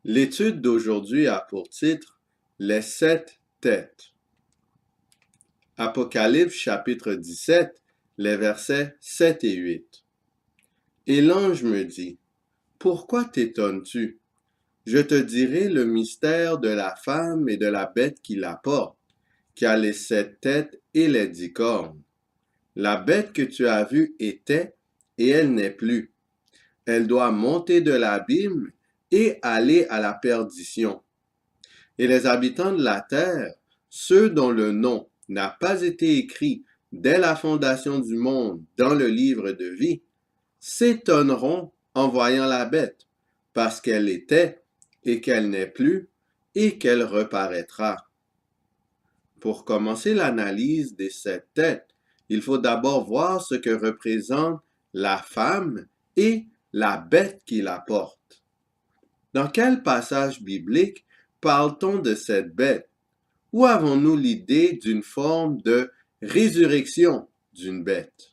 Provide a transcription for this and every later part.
L'étude d'aujourd'hui a pour titre Les 7 têtes. Apocalypse chapitre 17, les versets 7 et 8. Et l'ange me dit, pourquoi t'étonnes-tu? Je te dirai le mystère de la femme et de la bête qui la porte, qui a les 7 têtes et les 10 cornes. La bête que tu as vue était, et elle n'est plus. Elle doit monter de l'abîme et aller à la perdition. Et les habitants de la terre, ceux dont le nom n'a pas été écrit dès la fondation du monde dans le livre de vie, s'étonneront en voyant la bête, parce qu'elle était et qu'elle n'est plus et qu'elle reparaîtra. Pour commencer l'analyse des 7 têtes, il faut d'abord voir ce que représente la femme et la bête qui la porte. Dans quel passage biblique parle-t-on de cette bête? Où avons-nous l'idée d'une forme de résurrection d'une bête?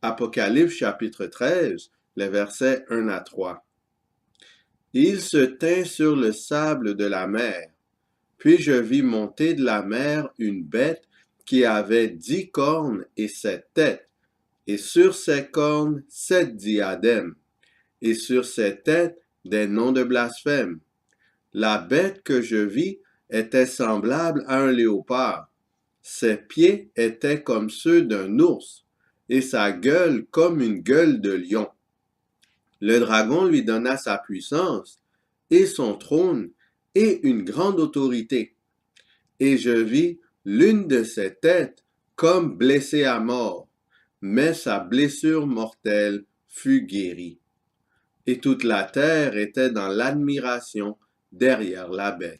Apocalypse chapitre 13, les versets 1 à 3. Il se tint sur le sable de la mer. Puis je vis monter de la mer une bête qui avait 10 cornes et 7 têtes, et sur ses cornes 7 diadèmes, et sur ses têtes des noms de blasphème. La bête que je vis était semblable à un léopard. Ses pieds étaient comme ceux d'un ours, et sa gueule comme une gueule de lion. Le dragon lui donna sa puissance, et son trône, et une grande autorité. Et je vis l'une de ses têtes comme blessée à mort, mais sa blessure mortelle fut guérie. Et toute la terre était dans l'admiration derrière la bête.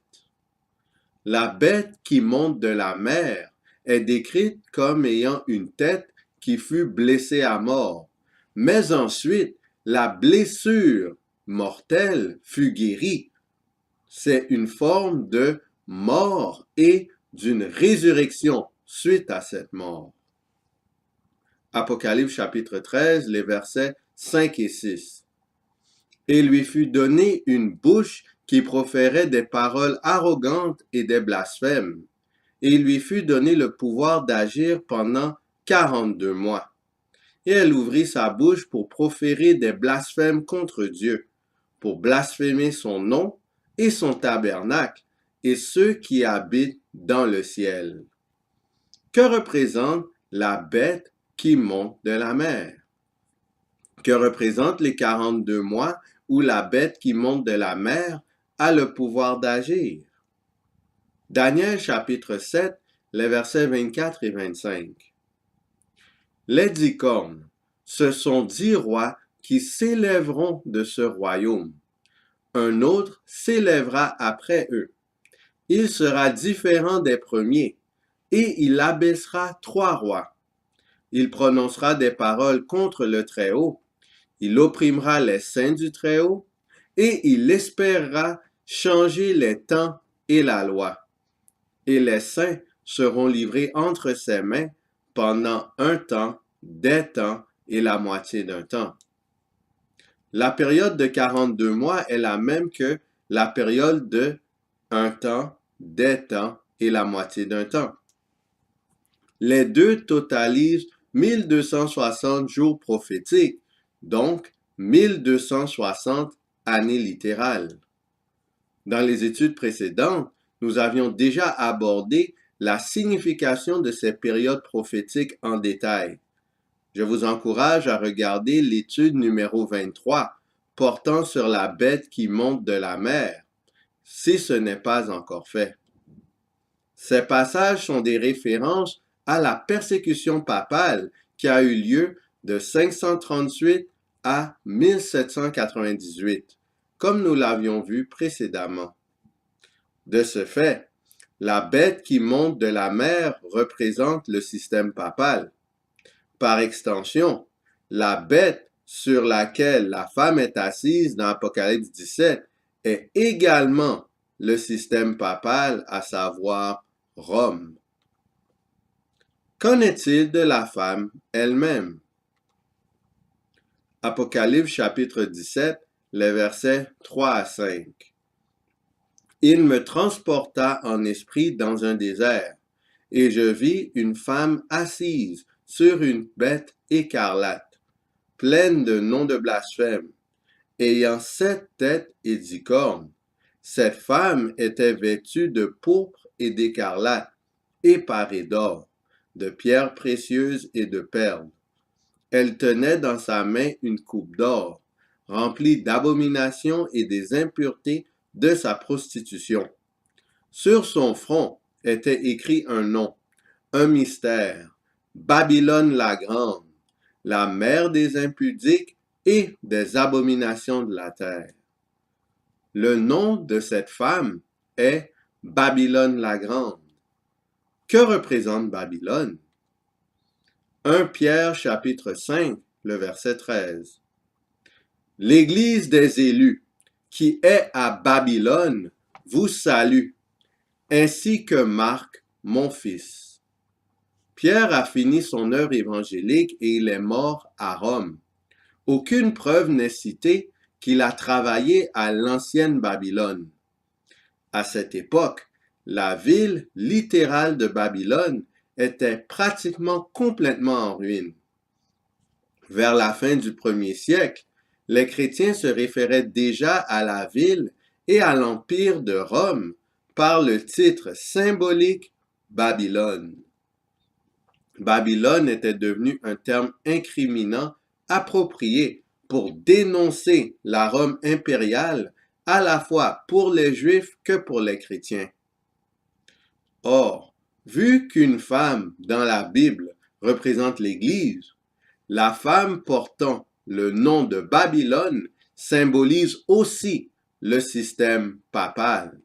La bête qui monte de la mer est décrite comme ayant une tête qui fut blessée à mort, mais ensuite la blessure mortelle fut guérie. C'est une forme de mort et d'une résurrection suite à cette mort. Apocalypse chapitre 13, les versets 5 et 6. Et lui fut donné une bouche qui proférait des paroles arrogantes et des blasphèmes. Et il lui fut donné le pouvoir d'agir pendant 42 mois. Et elle ouvrit sa bouche pour proférer des blasphèmes contre Dieu, pour blasphémer son nom et son tabernacle, et ceux qui habitent dans le ciel. Que représente la bête qui monte de la mer? Que représentent les 42 mois où la bête qui monte de la mer a le pouvoir d'agir? Daniel chapitre 7, les versets 24 et 25. Les 10 cornes, ce sont 10 rois qui s'élèveront de ce royaume. Un autre s'élèvera après eux. Il sera différent des premiers, et il abaissera 3 rois. Il prononcera des paroles contre le Très-Haut. Il opprimera les saints du Très-Haut, et il espérera changer les temps et la loi. Et les saints seront livrés entre ses mains pendant un temps, des temps et la moitié d'un temps. La période de 42 mois est la même que la période de un temps, des temps et la moitié d'un temps. Les deux totalisent 1260 jours prophétiques, donc 1260 années littérales. Dans les études précédentes, nous avions déjà abordé la signification de ces périodes prophétiques en détail. Je vous encourage à regarder l'étude numéro 23 portant sur la bête qui monte de la mer, si ce n'est pas encore fait. Ces passages sont des références à la persécution papale qui a eu lieu de 538 à 1798, comme nous l'avions vu précédemment. De ce fait, la bête qui monte de la mer représente le système papal. Par extension, la bête sur laquelle la femme est assise dans Apocalypse 17 est également le système papal, à savoir Rome. Qu'en est-il de la femme elle-même? Apocalypse chapitre 17, les versets 3 à 5. Il me transporta en esprit dans un désert, et je vis une femme assise sur une bête écarlate, pleine de noms de blasphème, ayant 7 têtes et 10 cornes. Cette femme était vêtue de pourpre et d'écarlate, et parée d'or, de pierres précieuses et de perles. Elle tenait dans sa main une coupe d'or, remplie d'abominations et des impuretés de sa prostitution. Sur son front était écrit un nom, un mystère, Babylone la grande, la mère des impudiques et des abominations de la terre. Le nom de cette femme est Babylone la grande. Que représente Babylone? 1 Pierre chapitre 5, le verset 13. L'Église des élus, qui est à Babylone, vous salue, ainsi que Marc, mon fils. Pierre a fini son œuvre évangélique et il est mort à Rome. Aucune preuve n'est citée qu'il a travaillé à l'ancienne Babylone. À cette époque, la ville littérale de Babylone était pratiquement complètement en ruine. Vers la fin du 1er siècle, les chrétiens se référaient déjà à la ville et à l'Empire de Rome par le titre symbolique Babylone. Babylone était devenu un terme incriminant approprié pour dénoncer la Rome impériale à la fois pour les Juifs que pour les chrétiens. Or, vu qu'une femme dans la Bible représente l'Église, la femme portant le nom de Babylone symbolise aussi le système papal.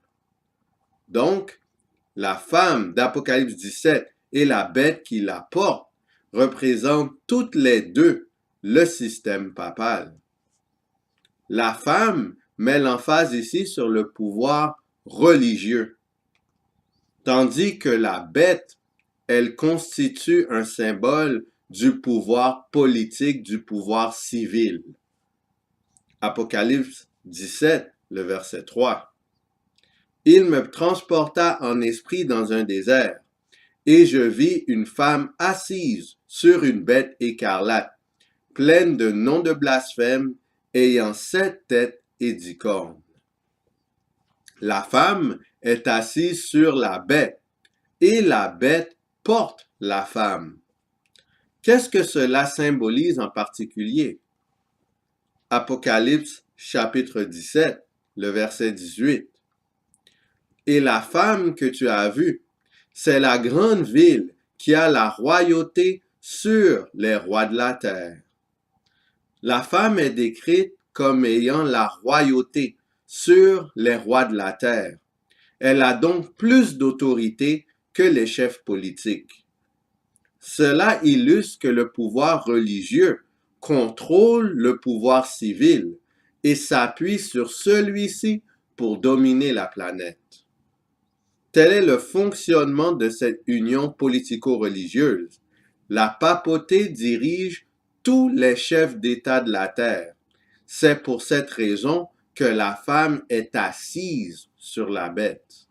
Donc, la femme d'Apocalypse 17 et la bête qui la porte représentent toutes les deux le système papal. La femme met l'emphase ici sur le pouvoir religieux, tandis que la bête, elle constitue un symbole du pouvoir politique, du pouvoir civil. Apocalypse 17, le verset 3. Il me transporta en esprit dans un désert, et je vis une femme assise sur une bête écarlate, pleine de noms de blasphème, ayant 7 têtes et 10 cornes. La femme est assise sur la bête, et la bête porte la femme. Qu'est-ce que cela symbolise en particulier? Apocalypse chapitre 17, le verset 18. Et la femme que tu as vue, c'est la grande ville qui a la royauté sur les rois de la terre. La femme est décrite comme ayant la royauté sur les rois de la terre. Elle a donc plus d'autorité que les chefs politiques. Cela illustre que le pouvoir religieux contrôle le pouvoir civil et s'appuie sur celui-ci pour dominer la planète. Tel est le fonctionnement de cette union politico-religieuse. La papauté dirige tous les chefs d'État de la terre. C'est pour cette raison que la femme est assise sur la bête.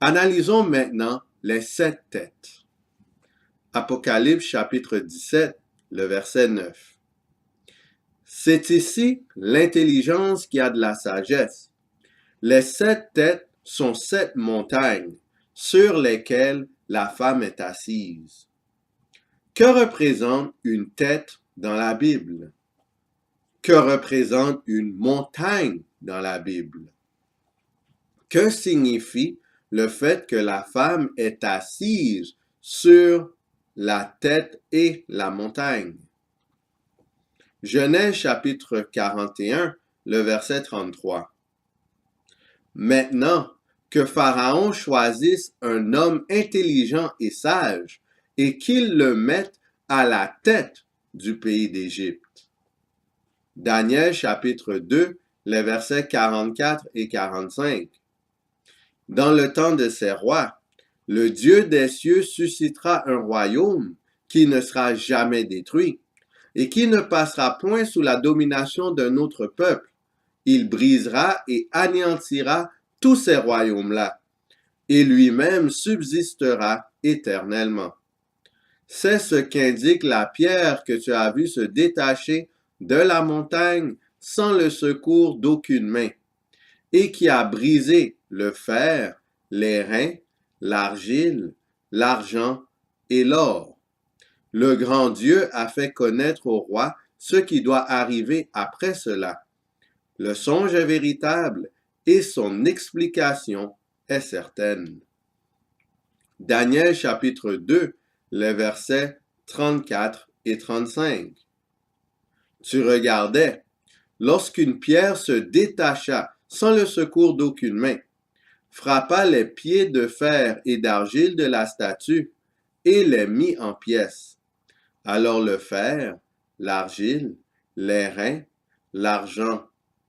Analysons maintenant les 7 têtes. Apocalypse chapitre 17, le verset 9. C'est ici l'intelligence qui a de la sagesse. Les 7 têtes sont 7 montagnes sur lesquelles la femme est assise. Que représente une tête dans la Bible? Que représente une montagne dans la Bible? Que signifie le fait que la femme est assise sur la tête et la montagne? Genèse chapitre 41, le verset 33. Maintenant que Pharaon choisisse un homme intelligent et sage et qu'il le mette à la tête du pays d'Égypte. Daniel chapitre 2, les versets 44 et 45. Dans le temps de ces rois, le Dieu des cieux suscitera un royaume qui ne sera jamais détruit et qui ne passera point sous la domination d'un autre peuple. Il brisera et anéantira tous ces royaumes-là, et lui-même subsistera éternellement. C'est ce qu'indique la pierre que tu as vue se détacher de la montagne sans le secours d'aucune main, et qui a brisé le fer, l'airain, l'argile, l'argent et l'or. Le grand Dieu a fait connaître au roi ce qui doit arriver après cela. Le songe est véritable et son explication est certaine. Daniel chapitre 2, les versets 34 et 35. Tu regardais, lorsqu'une pierre se détacha sans le secours d'aucune main, frappa les pieds de fer et d'argile de la statue et les mit en pièces. Alors le fer, l'argile, l'airain, l'argent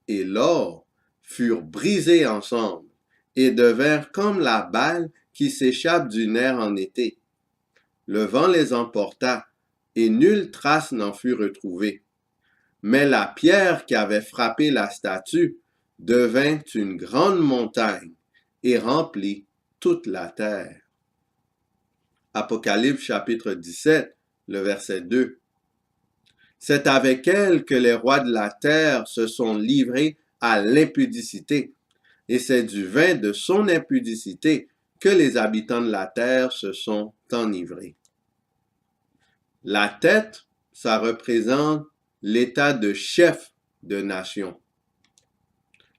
et l'or furent brisés ensemble et devinrent comme la balle qui s'échappe du nerf en été. Le vent les emporta et nulle trace n'en fut retrouvée. Mais la pierre qui avait frappé la statue devint une grande montagne et remplit toute la terre. Apocalypse chapitre 17, le verset 2. C'est avec elle que les rois de la terre se sont livrés à l'impudicité, et c'est du vin de son impudicité que les habitants de la terre se sont enivrés. La tête, ça représente l'état de chef de nation.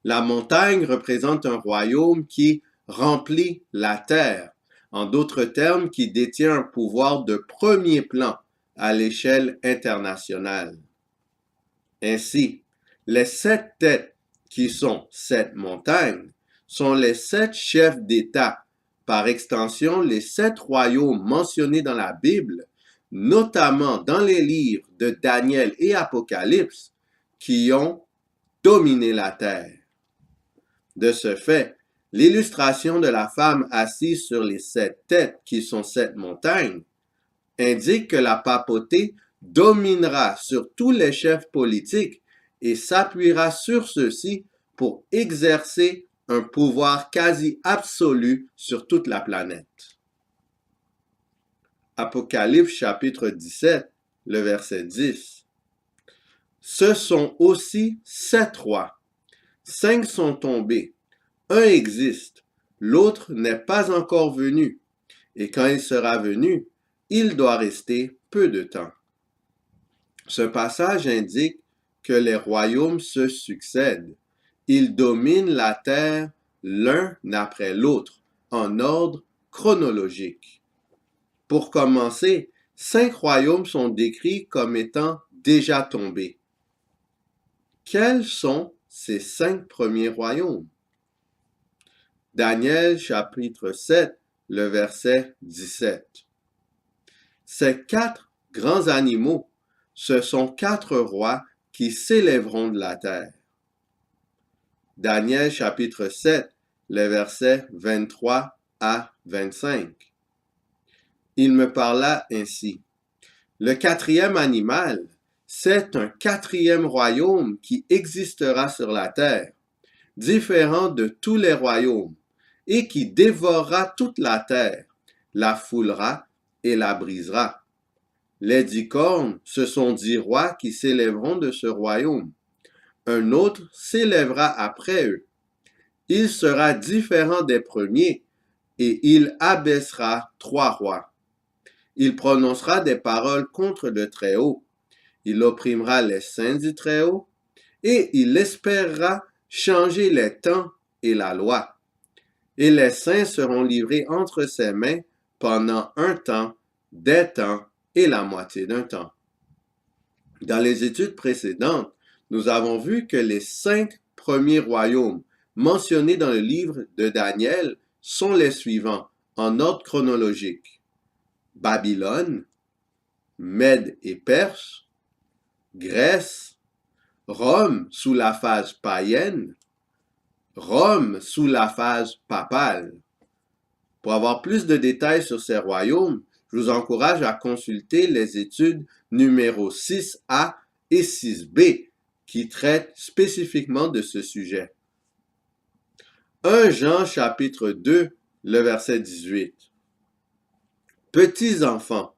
La montagne représente un royaume qui remplit la terre, en d'autres termes, qui détient un pouvoir de premier plan à l'échelle internationale. Ainsi, les 7 têtes qui sont 7 montagnes sont les 7 chefs d'État, par extension les 7 royaumes mentionnés dans la Bible, notamment dans les livres de Daniel et Apocalypse, qui ont dominé la terre. De ce fait, l'illustration de la femme assise sur les 7 têtes, qui sont 7 montagnes, indique que la papauté dominera sur tous les chefs politiques et s'appuiera sur ceux-ci pour exercer un pouvoir quasi absolu sur toute la planète. Apocalypse chapitre 17, le verset 10. Ce sont aussi 7 rois. 5 sont tombés. Un existe, l'autre n'est pas encore venu. Et quand il sera venu, il doit rester peu de temps. Ce passage indique que les royaumes se succèdent. Ils dominent la terre l'un après l'autre, en ordre chronologique. Pour commencer, 5 royaumes sont décrits comme étant déjà tombés. Quels sont ces 5 premiers royaumes? Daniel chapitre 7, le verset 17. Ces 4 grands animaux, ce sont 4 rois qui s'élèveront de la terre. Daniel chapitre 7, les versets 23 à 25. Il me parla ainsi. Le 4e animal, c'est un 4e royaume qui existera sur la terre, différent de tous les royaumes, et qui dévorera toute la terre, la foulera et la brisera. Les 10 cornes, ce sont 10 rois qui s'élèveront de ce royaume. Un autre s'élèvera après eux. Il sera différent des premiers, et il abaissera 3 rois. Il prononcera des paroles contre le Très-Haut. Il opprimera les saints du Très-Haut, et il espérera changer les temps et la loi. Et les saints seront livrés entre ses mains pendant un temps, des temps et la moitié d'un temps. Dans les études précédentes, nous avons vu que les 5 premiers royaumes mentionnés dans le livre de Daniel sont les suivants, en ordre chronologique. Babylone, Mède et Perse, Grèce, Rome sous la phase païenne, Rome sous la phase papale. Pour avoir plus de détails sur ces royaumes, je vous encourage à consulter les études numéro 6A et 6B qui traitent spécifiquement de ce sujet. 1 Jean chapitre 2, le verset 18. Petits enfants,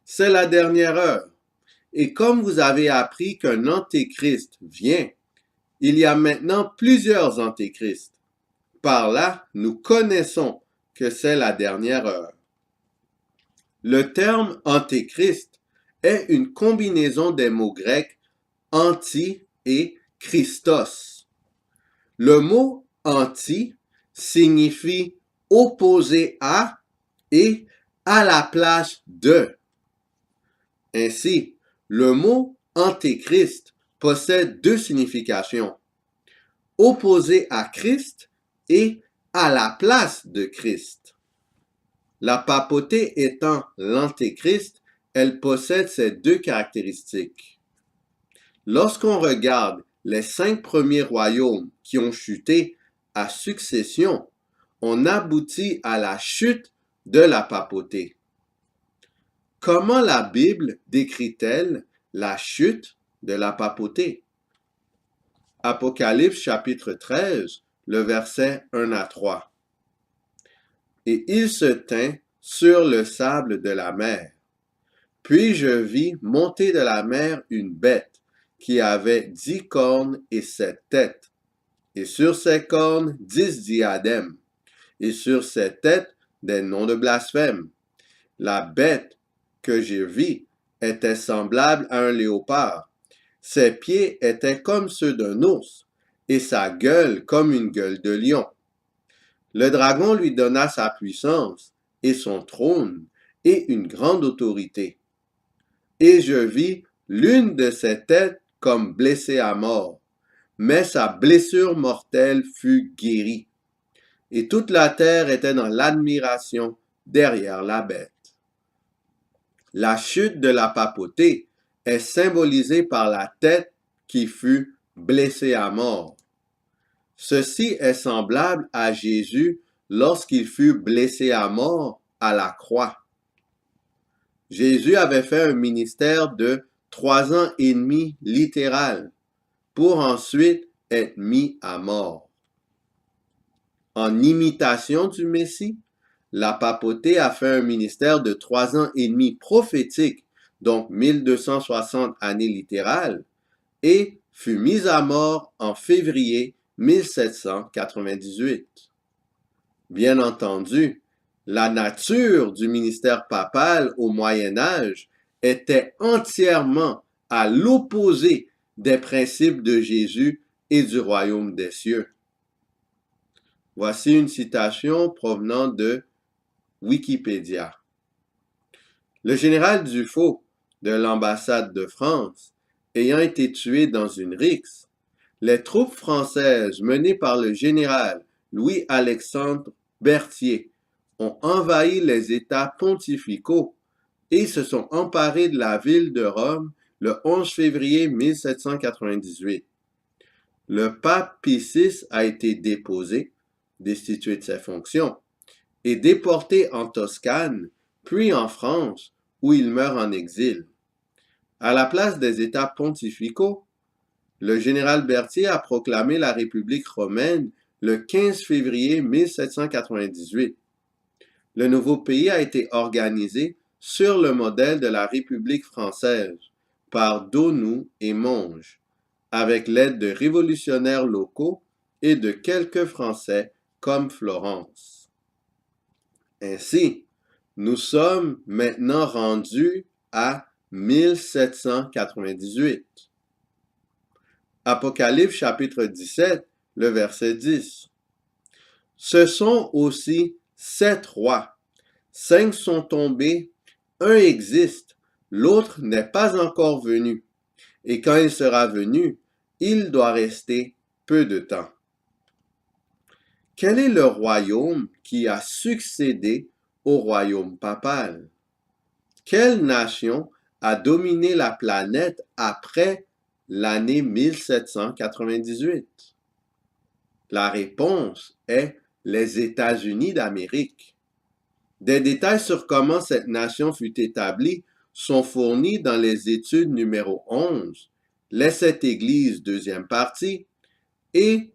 c'est la dernière heure. Et comme vous avez appris qu'un antéchrist vient, il y a maintenant plusieurs antéchrists. Par là, nous connaissons que c'est la dernière heure. Le terme antéchrist est une combinaison des mots grecs anti et Christos. Le mot anti signifie opposé à et à la place de. Ainsi, le mot antéchrist possède deux significations, opposé à Christ et à la place de Christ. La papauté étant l'antéchrist, elle possède ces deux caractéristiques. Lorsqu'on regarde les 5 premiers royaumes qui ont chuté à succession, on aboutit à la chute de la papauté. Comment la Bible décrit-elle la chute de la papauté? Apocalypse chapitre 13, le verset 1 à 3. Et il se tint sur le sable de la mer. Puis je vis monter de la mer une bête qui avait 10 cornes et 7 têtes, et sur ses cornes 10 diadèmes, et sur ses têtes des noms de blasphème. La bête que j'ai vue était semblable à un léopard. Ses pieds étaient comme ceux d'un ours, et sa gueule comme une gueule de lion. Le dragon lui donna sa puissance, et son trône, et une grande autorité. Et je vis l'une de ses têtes comme blessée à mort, mais sa blessure mortelle fut guérie. Et toute la terre était dans l'admiration derrière la bête. La chute de la papauté est symbolisée par la tête qui fut blessée à mort. Ceci est semblable à Jésus lorsqu'il fut blessé à mort à la croix. Jésus avait fait un ministère de 3 ans et demi littéral pour ensuite être mis à mort. En imitation du Messie, la papauté a fait un ministère de 3 ans et demi prophétique, donc 1260 années littérales, et fut mise à mort en février 1798. Bien entendu, la nature du ministère papal au Moyen Âge était entièrement à l'opposé des principes de Jésus et du royaume des cieux. Voici une citation provenant de Wikipédia. Le général Dufaux de l'ambassade de France, ayant été tué dans une rixe, les troupes françaises menées par le général Louis-Alexandre Berthier ont envahi les États pontificaux et se sont emparés de la ville de Rome le 11 février 1798. Le pape Pie VI a été déposé, destitué de ses fonctions, et déporté en Toscane, puis en France, où il meurt en exil. À la place des États pontificaux, le général Berthier a proclamé la République romaine le 15 février 1798. Le nouveau pays a été organisé sur le modèle de la République française par Donoux et Monge, avec l'aide de révolutionnaires locaux et de quelques Français comme Florence. Ainsi, nous sommes maintenant rendus à 1798. Apocalypse chapitre 17, le verset 10. Ce sont aussi 7 rois. 5 sont tombés, un existe, l'autre n'est pas encore venu. Et quand il sera venu, il doit rester peu de temps. Quel est le royaume qui a succédé au royaume papal? Quelle nation a dominé la planète après l'année 1798? La réponse est les États-Unis d'Amérique. Des détails sur comment cette nation fut établie sont fournis dans les études numéro 11, les 7 églises, deuxième partie, et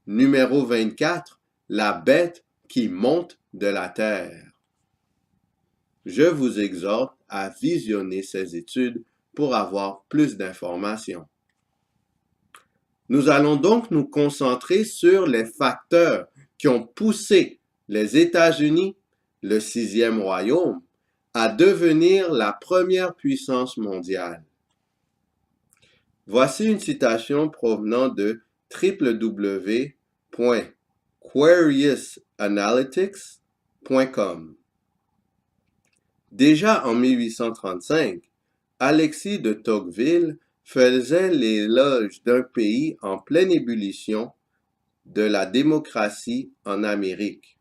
numéro 24, la bête qui monte de la terre. Je vous exhorte à visionner ces études pour avoir plus d'informations. Nous allons donc nous concentrer sur les facteurs qui ont poussé les États-Unis, le sixième royaume, à devenir la première puissance mondiale. Voici une citation provenant de www.quariusanalytics.com. Déjà en 1835, Alexis de Tocqueville faisait l'éloge d'un pays en pleine ébullition, de la démocratie en Amérique.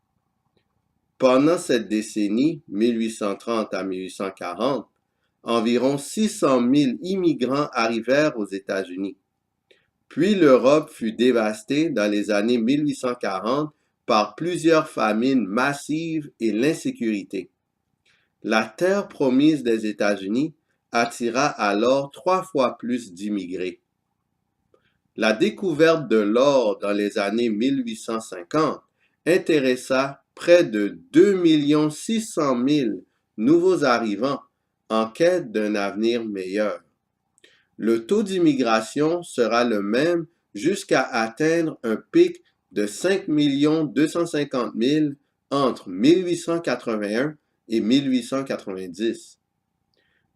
Pendant cette décennie, 1830 à 1840, environ 600 000 immigrants arrivèrent aux États-Unis. Puis l'Europe fut dévastée dans les années 1840 par plusieurs famines massives et l'insécurité. La terre promise des États-Unis attira alors 3 fois plus d'immigrés. La découverte de l'or dans les années 1850 intéressa près de 2 600 000 nouveaux arrivants en quête d'un avenir meilleur. Le taux d'immigration sera le même jusqu'à atteindre un pic de 5 250 000 entre 1881 et 1890.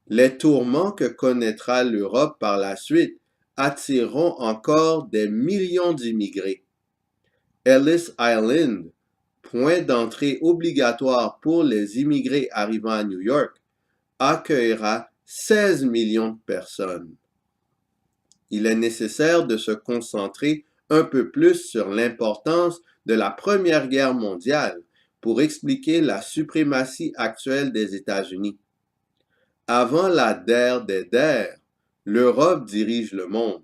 Les tourments que connaîtra l'Europe par la suite attireront encore des millions d'immigrés. Ellis Island, point d'entrée obligatoire pour les immigrés arrivant à New York, accueillera 16 millions de personnes. Il est nécessaire de se concentrer un peu plus sur l'importance de la Première Guerre mondiale pour expliquer la suprématie actuelle des États-Unis. Avant la der des der, l'Europe dirige le monde.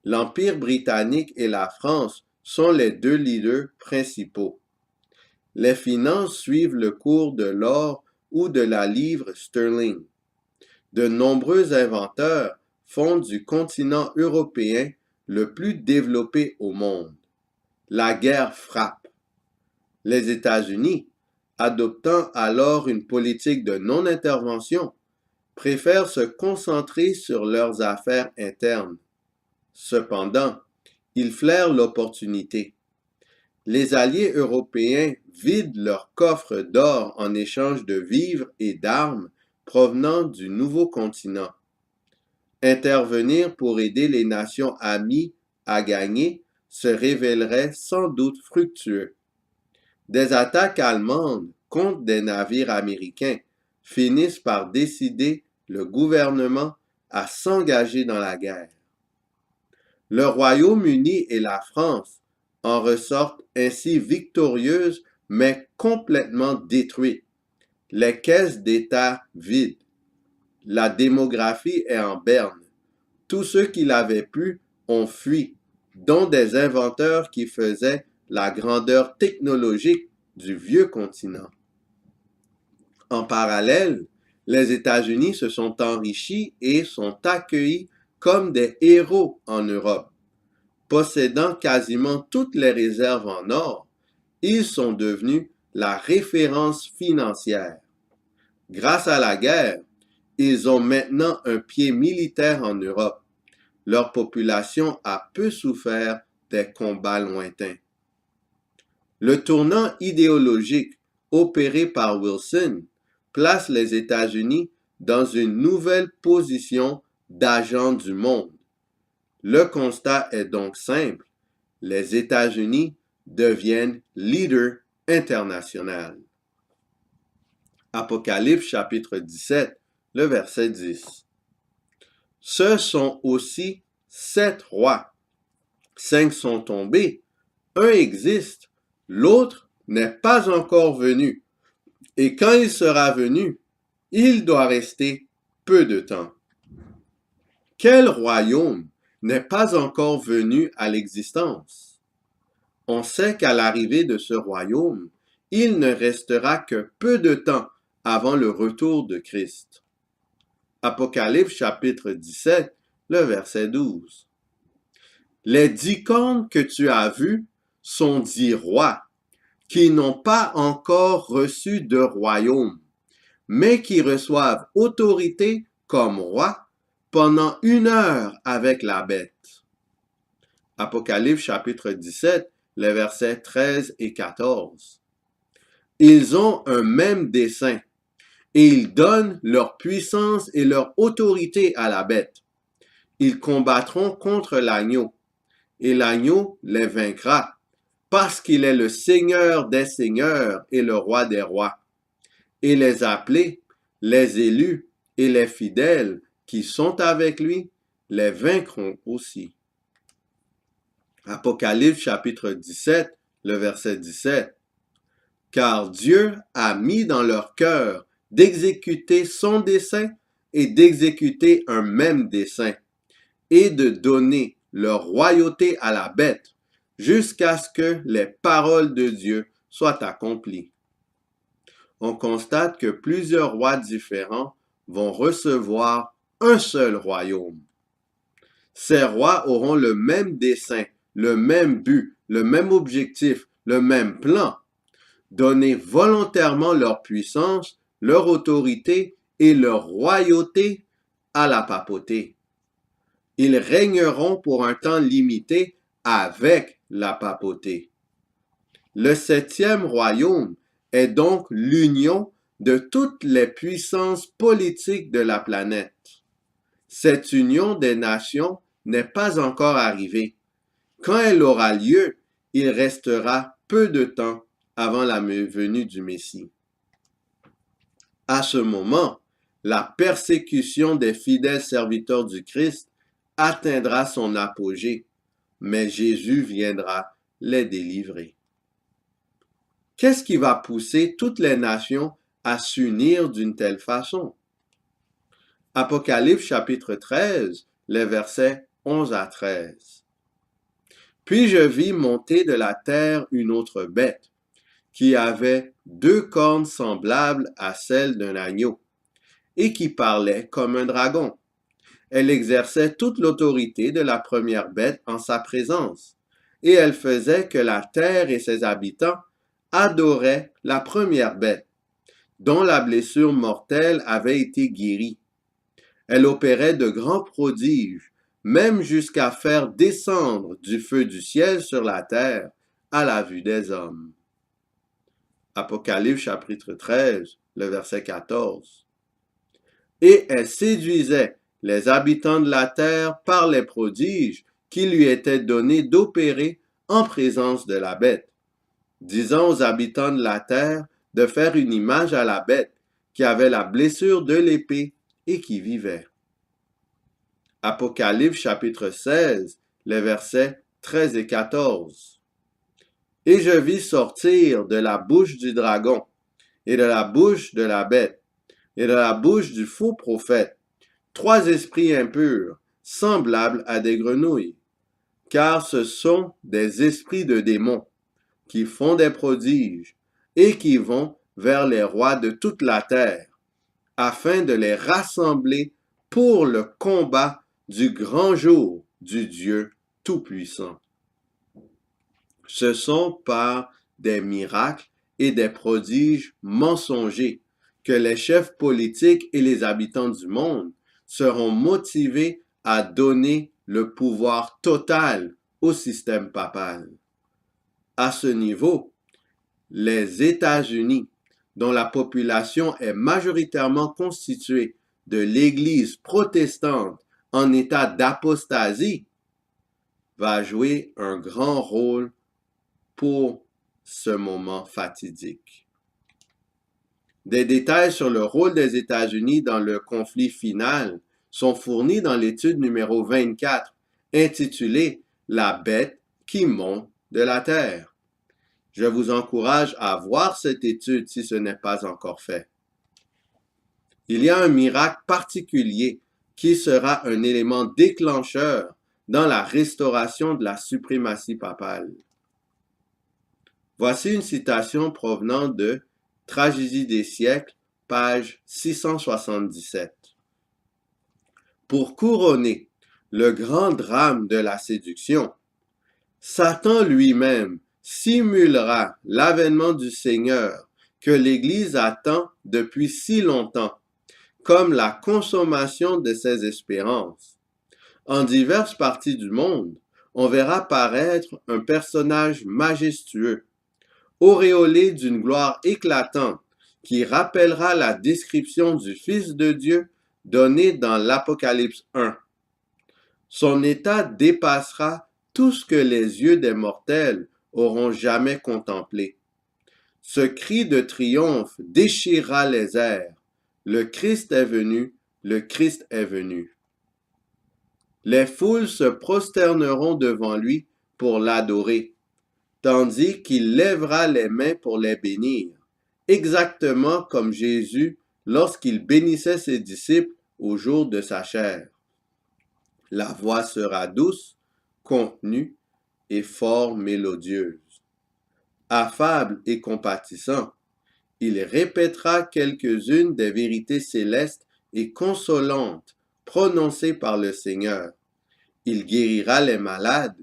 L'Empire britannique et la France sont les deux leaders principaux. Les finances suivent le cours de l'or ou de la livre sterling. De nombreux inventeurs font du continent européen le plus développé au monde. La guerre frappe. Les États-Unis, adoptant alors une politique de non-intervention, préfèrent se concentrer sur leurs affaires internes. Cependant, ils flairent l'opportunité. Les alliés européens vident leurs coffres d'or en échange de vivres et d'armes provenant du nouveau continent. Intervenir pour aider les nations amies à gagner se révélerait sans doute fructueux. Des attaques allemandes contre des navires américains finissent par décider le gouvernement à s'engager dans la guerre. Le Royaume-Uni et la France en ressortent ainsi victorieuses mais complètement détruites. Les caisses d'État vides. La démographie est en berne. Tous ceux qui l'avaient pu ont fui, dont des inventeurs qui faisaient la grandeur technologique du vieux continent. En parallèle, les États-Unis se sont enrichis et sont accueillis comme des héros en Europe. Possédant quasiment toutes les réserves en or, ils sont devenus la référence financière. Grâce à la guerre, ils ont maintenant un pied militaire en Europe. Leur population a peu souffert des combats lointains. Le tournant idéologique opéré par Wilson place les États-Unis dans une nouvelle position d'agent du monde. Le constat est donc simple, les États-Unis deviennent leader international. Apocalypse chapitre 17, le verset 10. Ce sont aussi 7 rois. 5 sont tombés, un existe, l'autre n'est pas encore venu. Et quand il sera venu, il doit rester peu de temps. Quel royaume n'est pas encore venu à l'existence? On sait qu'à l'arrivée de ce royaume, il ne restera que peu de temps avant le retour de Christ. Apocalypse chapitre 17, le verset 12. Les 10 cornes que tu as vues sont 10 rois, qui n'ont pas encore reçu de royaume, mais qui reçoivent autorité comme roi pendant 1 heure avec la bête. Apocalypse chapitre 17, les versets 13 et 14. Ils ont un même dessein et ils donnent leur puissance et leur autorité à la bête. Ils combattront contre l'agneau et l'agneau les vaincra parce qu'il est le Seigneur des seigneurs et le roi des rois. Et les appelés, les élus et les fidèles qui sont avec lui les vaincront aussi. Apocalypse chapitre 17, le verset 17. Car Dieu a mis dans leur cœur d'exécuter son dessein et d'exécuter un même dessein, et de donner leur royauté à la bête, jusqu'à ce que les paroles de Dieu soient accomplies. On constate que plusieurs rois différents vont recevoir un seul royaume. Ces rois auront le même dessein, le même but, le même objectif, le même plan. Donner volontairement leur puissance, leur autorité et leur royauté à la papauté. Ils régneront pour un temps limité avec la papauté. Le 7e royaume est donc l'union de toutes les puissances politiques de la planète. Cette union des nations n'est pas encore arrivée. Quand elle aura lieu, il restera peu de temps avant la venue du Messie. À ce moment, la persécution des fidèles serviteurs du Christ atteindra son apogée, mais Jésus viendra les délivrer. Qu'est-ce qui va pousser toutes les nations à s'unir d'une telle façon? Apocalypse chapitre 13, les versets 11 à 13. Puis je vis monter de la terre une autre bête, qui avait 2 cornes semblables à celles d'un agneau, et qui parlait comme un dragon. Elle exerçait toute l'autorité de la première bête en sa présence, et elle faisait que la terre et ses habitants adoraient la première bête, dont la blessure mortelle avait été guérie. Elle opérait de grands prodiges, même jusqu'à faire descendre du feu du ciel sur la terre à la vue des hommes. Apocalypse chapitre 13, le verset 14. Et elle séduisait les habitants de la terre par les prodiges qui lui étaient donnés d'opérer en présence de la bête, disant aux habitants de la terre de faire une image à la bête qui avait la blessure de l'épée et qui vivait. Apocalypse chapitre 16, les versets 13 et 14. Et je vis sortir de la bouche du dragon, et de la bouche de la bête, et de la bouche du faux prophète, 3 esprits impurs, semblables à des grenouilles, car ce sont des esprits de démons, qui font des prodiges, et qui vont vers les rois de toute la terre, afin de les rassembler pour le combat du grand jour du Dieu Tout-Puissant. Ce sont par des miracles et des prodiges mensongers que les chefs politiques et les habitants du monde seront motivés à donner le pouvoir total au système papal. À ce niveau, les États-Unis, dont la population est majoritairement constituée de l'Église protestante en état d'apostasie, va jouer un grand rôle pour ce moment fatidique. Des détails sur le rôle des États-Unis dans le conflit final sont fournis dans l'étude numéro 24, intitulée « La bête qui monte de la terre ». Je vous encourage à voir cette étude si ce n'est pas encore fait. Il y a un miracle particulier qui sera un élément déclencheur dans la restauration de la suprématie papale. Voici une citation provenant de Tragédie des siècles, page 677. Pour couronner le grand drame de la séduction, Satan lui-même simulera l'avènement du Seigneur que l'Église attend depuis si longtemps, comme la consommation de ses espérances. En diverses parties du monde, on verra paraître un personnage majestueux, auréolé d'une gloire éclatante, qui rappellera la description du Fils de Dieu donnée dans l'Apocalypse 1. Son état dépassera tout ce que les yeux des mortels auront jamais contemplé. Ce cri de triomphe déchirera les airs. Le Christ est venu, le Christ est venu. Les foules se prosterneront devant lui pour l'adorer, tandis qu'il lèvera les mains pour les bénir, exactement comme Jésus lorsqu'il bénissait ses disciples au jour de sa chair. La voix sera douce, contenue et fort mélodieuse. Affable et compatissant, il répétera quelques-unes des vérités célestes et consolantes prononcées par le Seigneur. Il guérira les malades,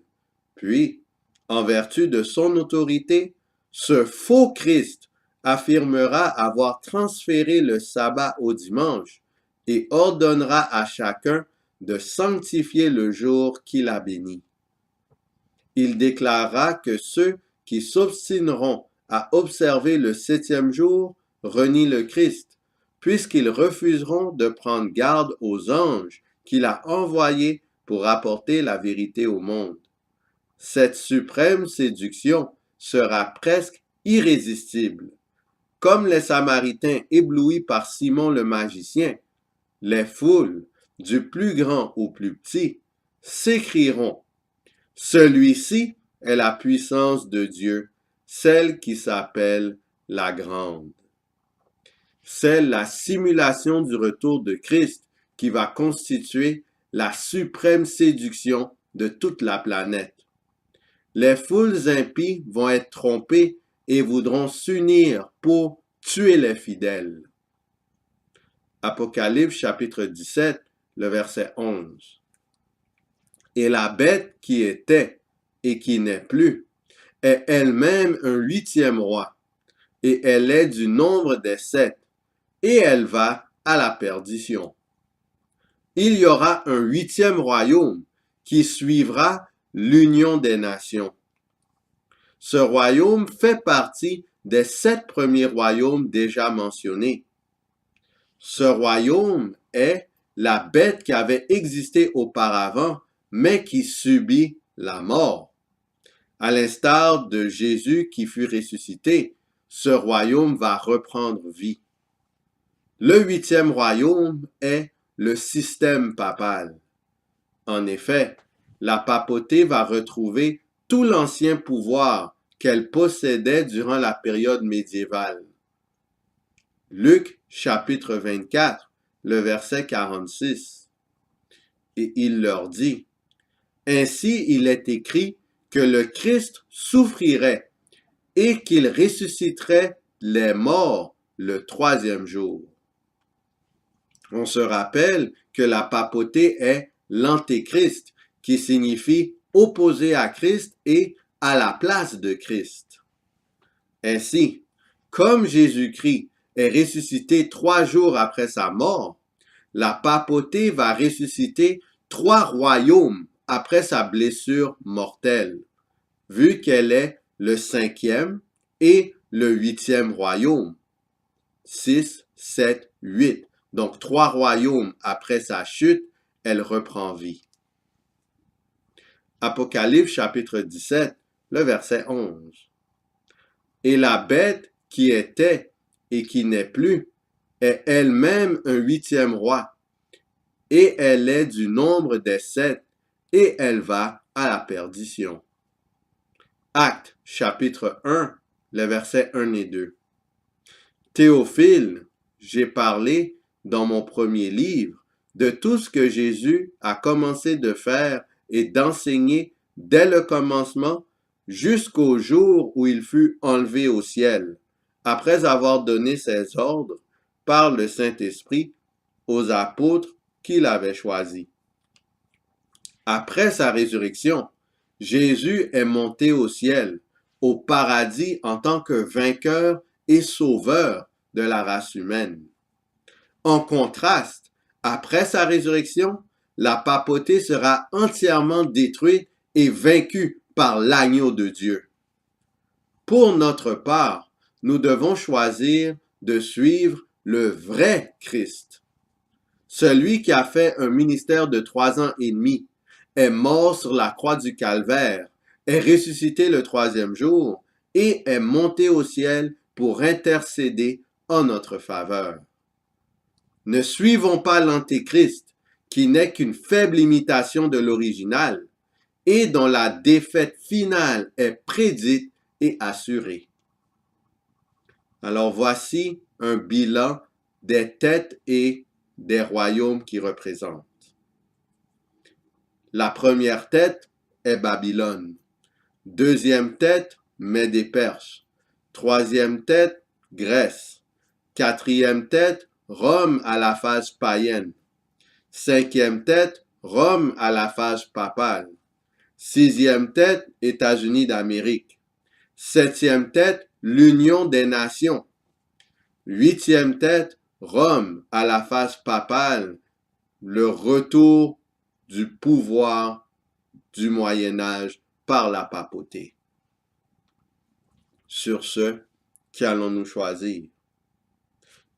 puis, en vertu de son autorité, ce faux Christ affirmera avoir transféré le sabbat au dimanche et ordonnera à chacun de sanctifier le jour qu'il a béni. Il déclarera que ceux qui s'obstineront à observer le 7e jour renient le Christ, puisqu'ils refuseront de prendre garde aux anges qu'il a envoyés pour apporter la vérité au monde. Cette suprême séduction sera presque irrésistible. Comme les Samaritains éblouis par Simon le magicien, les foules, du plus grand au plus petit, s'écrieront: « Celui-ci est la puissance de Dieu, celle qui s'appelle la grande. » C'est la simulation du retour de Christ qui va constituer la suprême séduction de toute la planète. Les foules impies vont être trompées et voudront s'unir pour tuer les fidèles. Apocalypse chapitre 17, le verset 11. Et la bête qui était et qui n'est plus est elle-même un 8e roi, et elle est du nombre des 7, et elle va à la perdition. Il y aura un 8e royaume qui suivra l'union des nations. Ce royaume fait partie des 7 premiers royaumes déjà mentionnés. Ce royaume est la bête qui avait existé auparavant, mais qui subit la mort. À l'instar de Jésus qui fut ressuscité, ce royaume va reprendre vie. Le 8e royaume est le système papal. En effet, la papauté va retrouver tout l'ancien pouvoir qu'elle possédait durant la période médiévale. Luc chapitre 24, le verset 46. Et il leur dit: « Ainsi il est écrit que le Christ souffrirait et qu'il ressusciterait les morts le 3e jour. » On se rappelle que la papauté est l'antéchrist, qui signifie opposé à Christ et à la place de Christ. Ainsi, comme Jésus-Christ est ressuscité 3 jours après sa mort, la papauté va ressusciter 3 royaumes après sa blessure mortelle, vu qu'elle est le 5e et le 8e royaume. 6, 7, 8. Donc 3 royaumes après sa chute, elle reprend vie. Apocalypse chapitre 17, le verset 11. Et la bête qui était et qui n'est plus est elle-même un 8e roi, et elle est du nombre des 7, et elle va à la perdition. Actes chapitre 1, les versets 1 et 2. Théophile, j'ai parlé dans mon premier livre de tout ce que Jésus a commencé de faire et d'enseigner dès le commencement jusqu'au jour où il fut enlevé au ciel, après avoir donné ses ordres par le Saint-Esprit aux apôtres qu'il avait choisis. Après sa résurrection, Jésus est monté au ciel au paradis en tant que vainqueur et sauveur de la race humaine. En contraste, après sa résurrection, la papauté sera entièrement détruite et vaincue par l'agneau de Dieu. Pour notre part, nous devons choisir de suivre le vrai Christ. Celui qui a fait un ministère de 3 ans et demi, est mort sur la croix du calvaire, est ressuscité le troisième jour et est monté au ciel pour intercéder en notre faveur. Ne suivons pas l'Antéchrist, qui n'est qu'une faible imitation de l'original et dont la défaite finale est prédite et assurée. Alors voici un bilan des têtes et des royaumes qui représentent. La première tête est Babylone. Deuxième tête, Mèdes et Perses. Troisième tête, Grèce. Quatrième tête, Rome à la phase païenne. Cinquième tête, Rome à la phase papale. Sixième tête, États-Unis d'Amérique. Septième tête, l'Union des Nations. Huitième tête, Rome à la phase papale, le retour du pouvoir du Moyen-Âge par la papauté. Sur ce, qu'allons-nous choisir?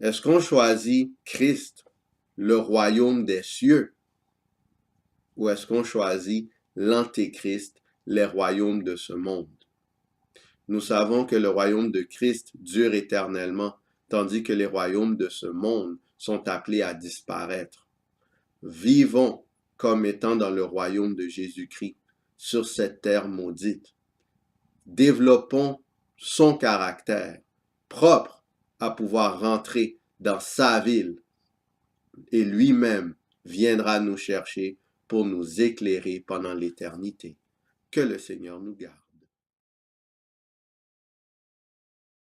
Est-ce qu'on choisit Christ, le royaume des cieux, ou est-ce qu'on choisit l'Antéchrist, les royaumes de ce monde? Nous savons que le royaume de Christ dure éternellement, tandis que les royaumes de ce monde sont appelés à disparaître. Vivons comme étant dans le royaume de Jésus-Christ, sur cette terre maudite. Développons son caractère, propre à pouvoir rentrer dans sa ville, et lui-même viendra nous chercher pour nous éclairer pendant l'éternité. Que le Seigneur nous garde.